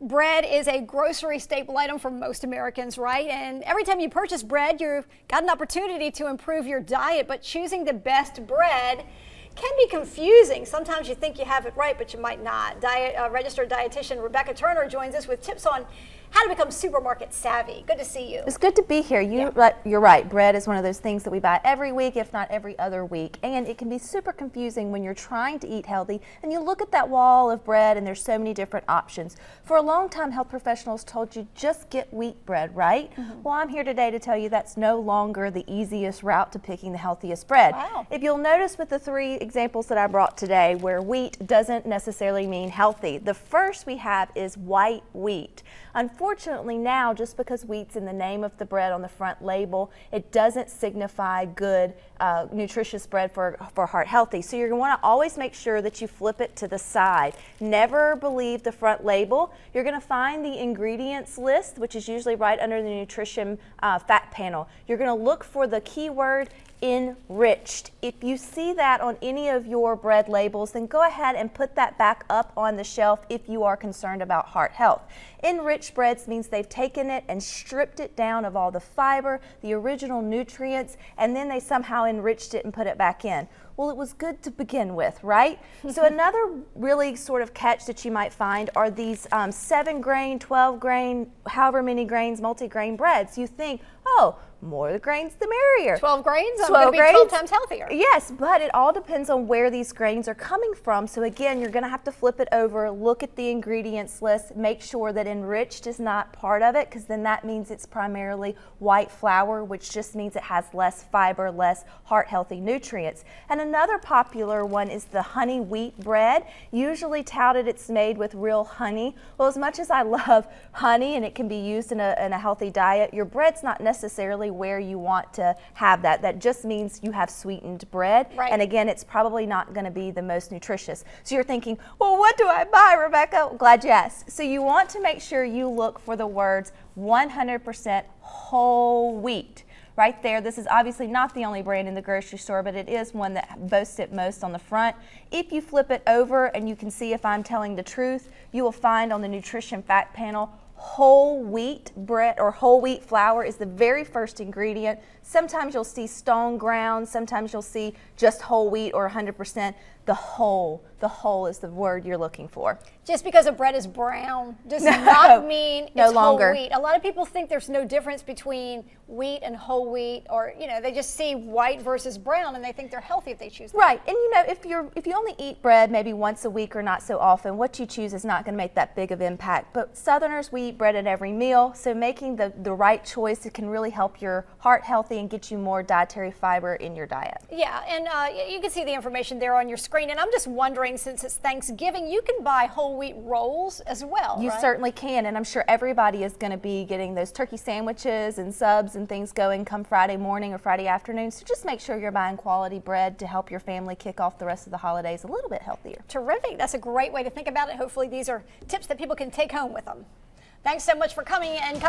Bread is a grocery staple item for most Americans, right? And every time you purchase bread, you've got an opportunity to improve your diet, but choosing the best bread can be confusing. Sometimes you think you have it right, but you might not. Registered dietitian Rebecca Turner joins us with tips on how to become supermarket savvy. Good to see you. It's good to be here. You're right. Bread is one of those things that we buy every week, if not every other week. And it can be super confusing when you're trying to eat healthy and you look at that wall of bread and there's so many different options. For a long time, health professionals told you just get wheat bread, right? Well, I'm here today to tell you that's no longer the easiest route to picking the healthiest bread. Wow. If you'll notice with the three examples that I brought today where wheat doesn't necessarily mean healthy, the first we have is white wheat. Unfortunately now, just because wheat's in the name of the bread on the front label, it doesn't signify good, nutritious bread for heart healthy. So you're going to want to always make sure that you flip it to the side. Never believe the front label. You're going to find the ingredients list, which is usually right under the nutrition fat panel. You're going to look for the keyword enriched. If you see that on any of your bread labels, then go ahead and put that back up on the shelf if you are concerned about heart health. Enriched breads means they've taken it and stripped it down of all the fiber, the original nutrients, and then they somehow enriched it and put it back in. Well, it was good to begin with, right? So another really sort of catch that you might find are these 7-grain, 12-grain, however many grains, multi-grain breads. You think, oh, more the grains, the merrier. 12 grains? I'm going to be 12 times healthier. Yes, but it all depends on where these grains are coming from. So again, you're going to have to flip it over, look at the ingredients list, make sure that enriched is not part of it, because then that means it's primarily white flour, which just means it has less fiber, less heart-healthy nutrients. And another popular one is the honey wheat bread. Usually touted it's made with real honey. Well, as much as I love honey and it can be used in a healthy diet, your bread's not necessarily where you want to have that. That just means you have sweetened bread. Right. And again, it's probably not going to be the most nutritious. So you're thinking, well, what do I buy, Rebecca? Well, glad you asked. So you want to make sure you look for the words 100% whole wheat. Right there, this is obviously not the only brand in the grocery store, but it is one that boasts it most on the front. If you flip it over and you can see if I'm telling the truth, you will find on the nutrition fact panel, whole wheat bread or whole wheat flour is the very first ingredient. Sometimes you'll see stone ground, sometimes you'll see just whole wheat or 100%. The whole is the word you're looking for. Just because a bread is brown does not mean it's no longer whole wheat. A lot of people think there's no difference between wheat and whole wheat, or they just see white versus brown and they think they're healthy if they choose that. Right, and if you only eat bread maybe once a week or not so often, what you choose is not going to make that big of impact. But Southerners, we eat bread at every meal, so making the right choice, it can really help your heart healthy and get you more dietary fiber in your diet. Yeah, and you can see the information there on your screen. And I'm just wondering, since it's Thanksgiving, you can buy whole wheat rolls as well, You right? certainly can, and I'm sure everybody is going to be getting those turkey sandwiches and subs and things going come Friday morning or Friday afternoon. So just make sure you're buying quality bread to help your family kick off the rest of the holidays a little bit healthier. Terrific. That's a great way to think about it. Hopefully these are tips that people can take home with them. Thanks so much for coming up.